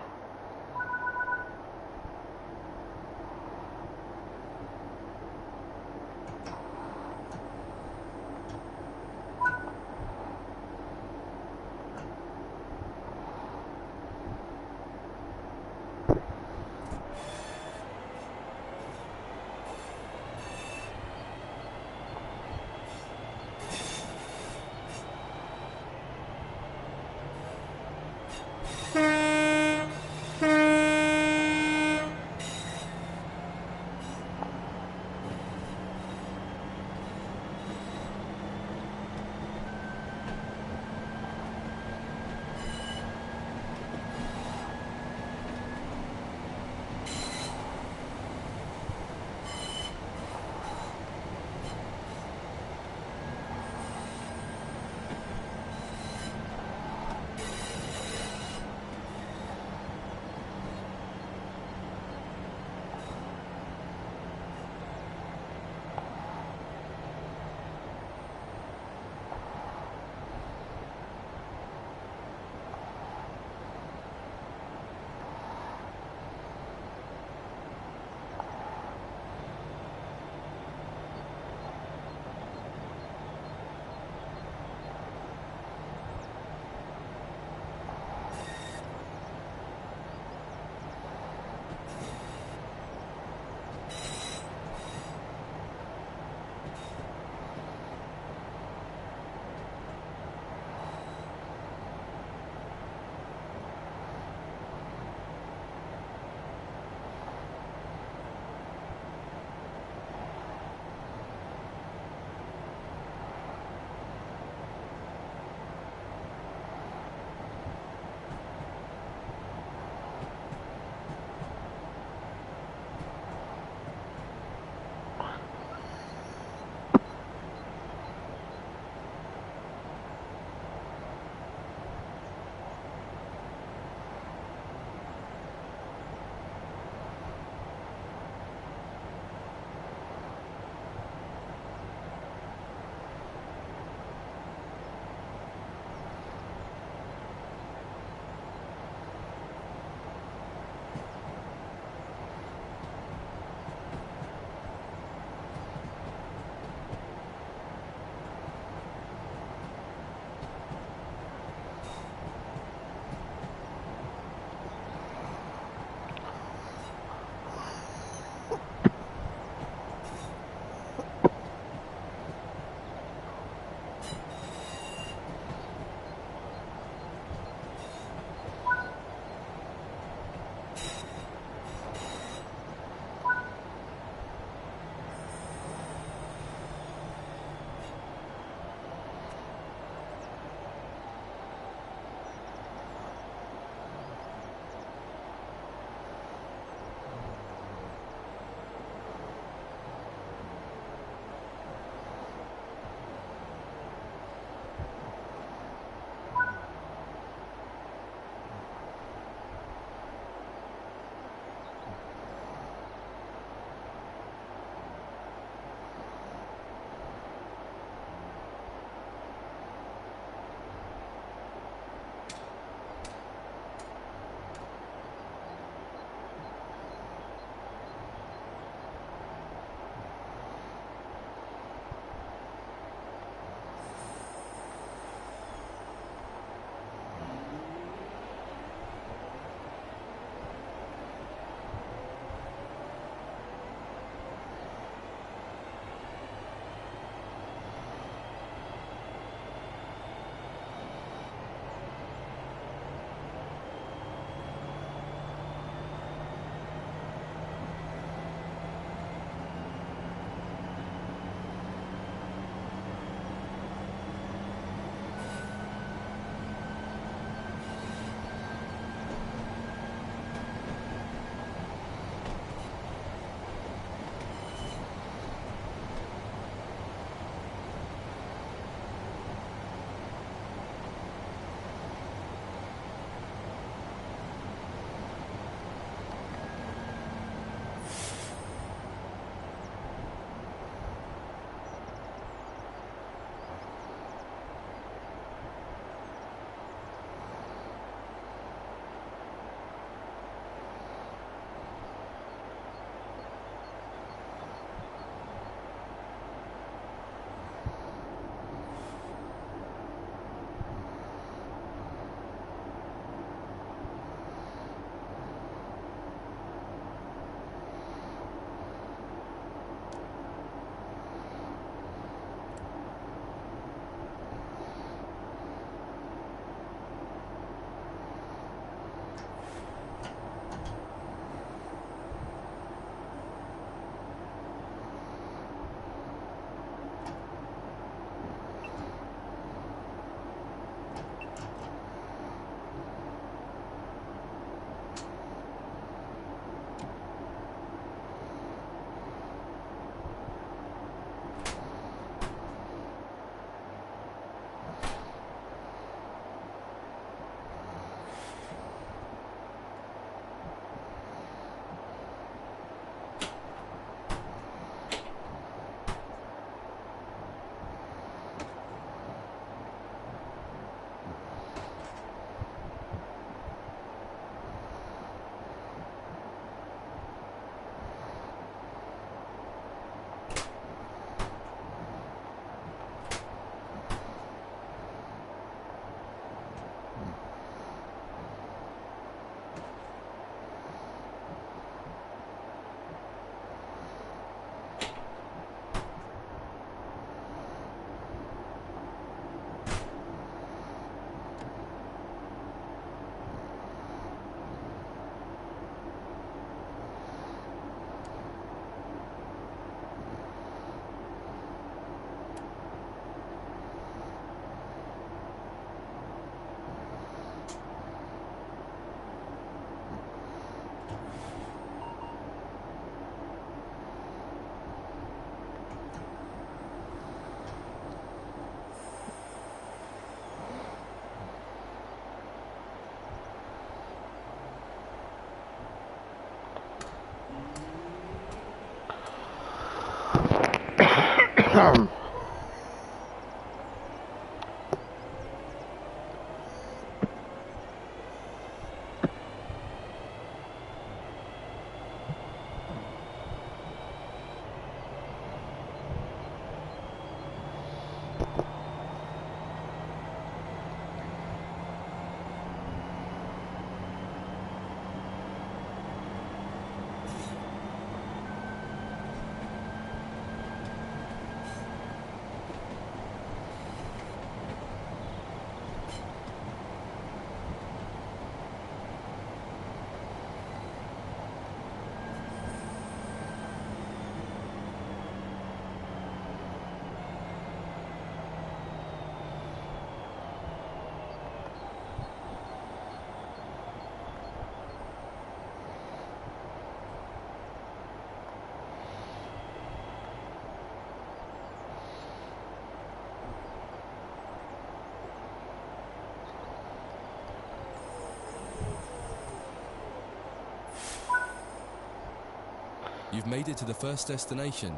Speaker 1: You've made it to the first destination.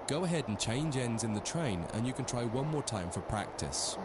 Speaker 1: Go ahead and change ends in the train and you can try one more time for practice.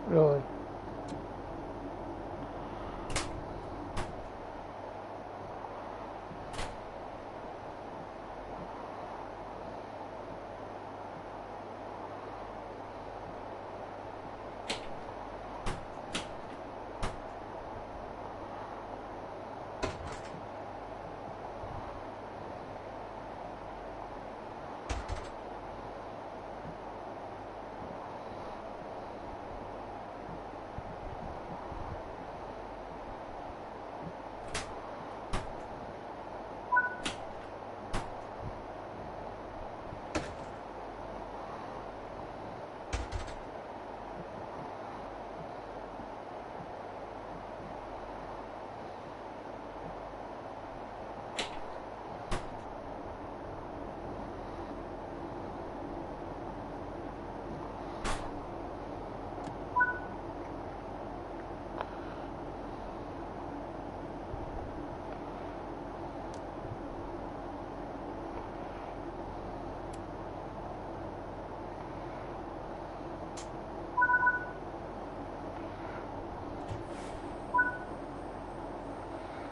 Speaker 2: Really?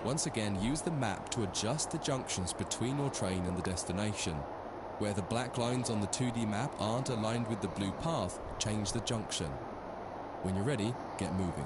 Speaker 1: Once again, use the map to adjust the junctions between your train and the destination. Where the black lines on the 2D map aren't aligned with the blue path, change the junction. When you're ready, get moving.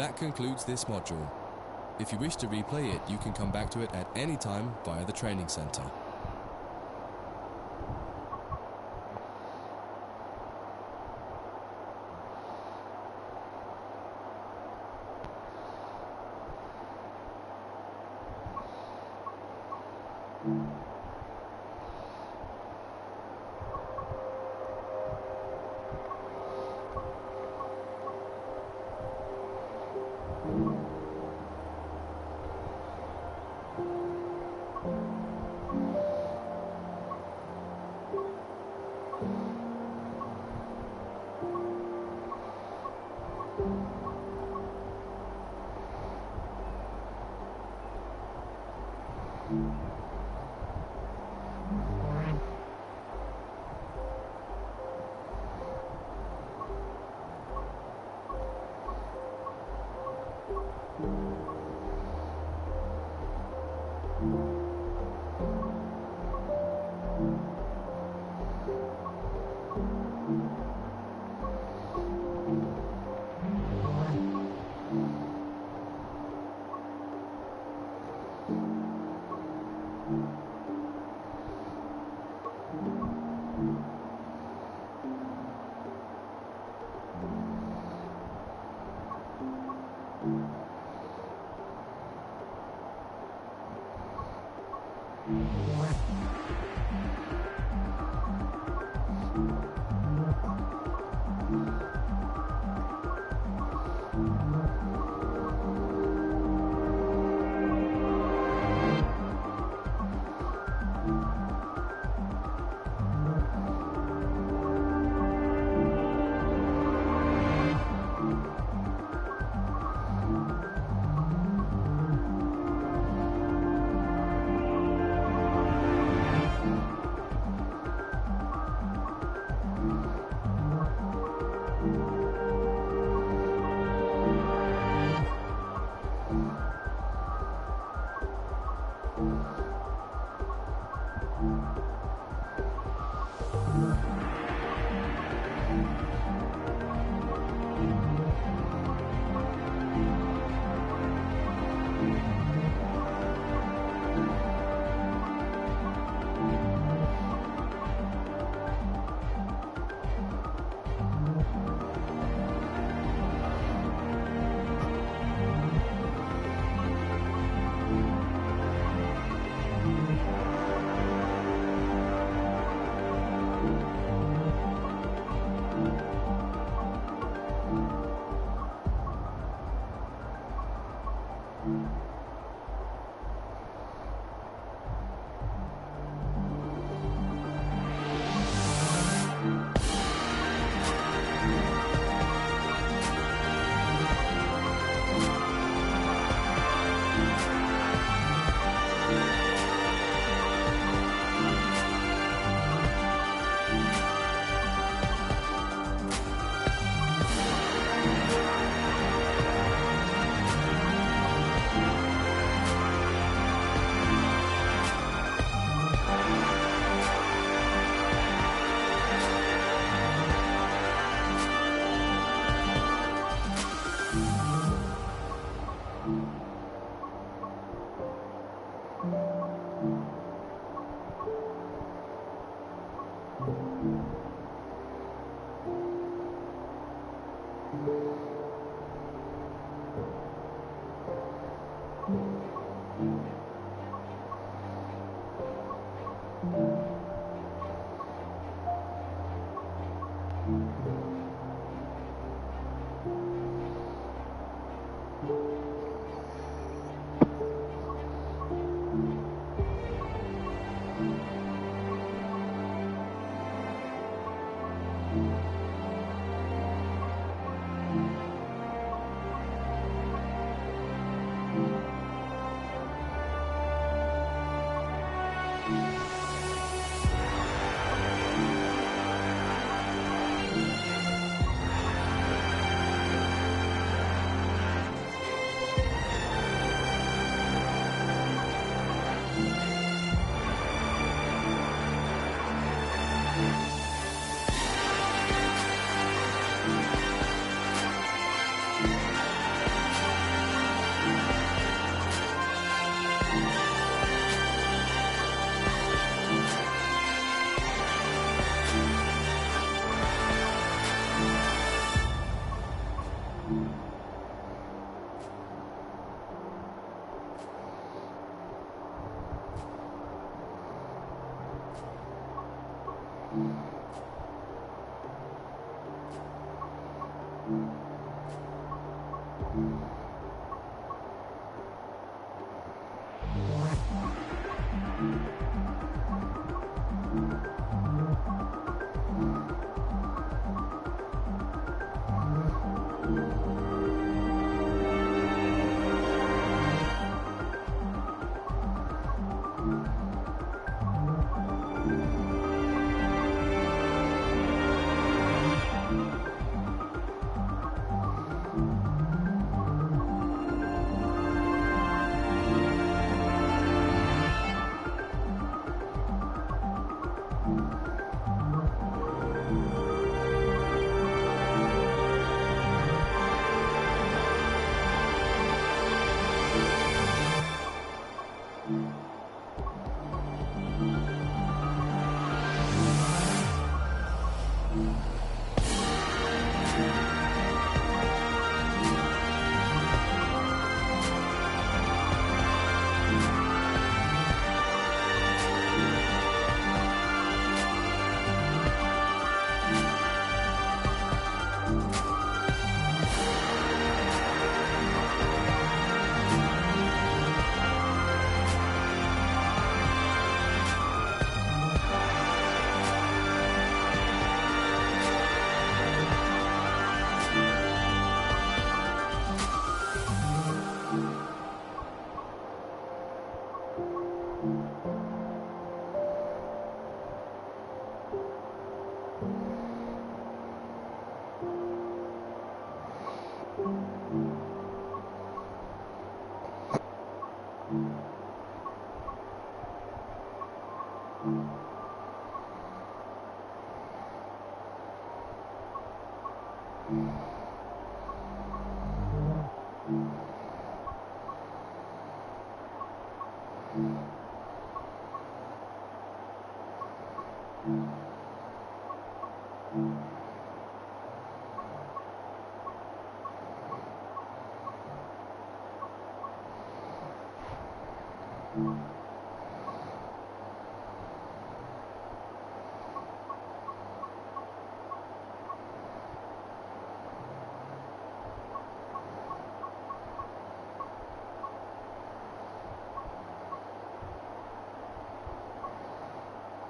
Speaker 1: That concludes this module. If you wish to replay it, you can come back to it at any time via the training center.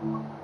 Speaker 2: Mm-hmm.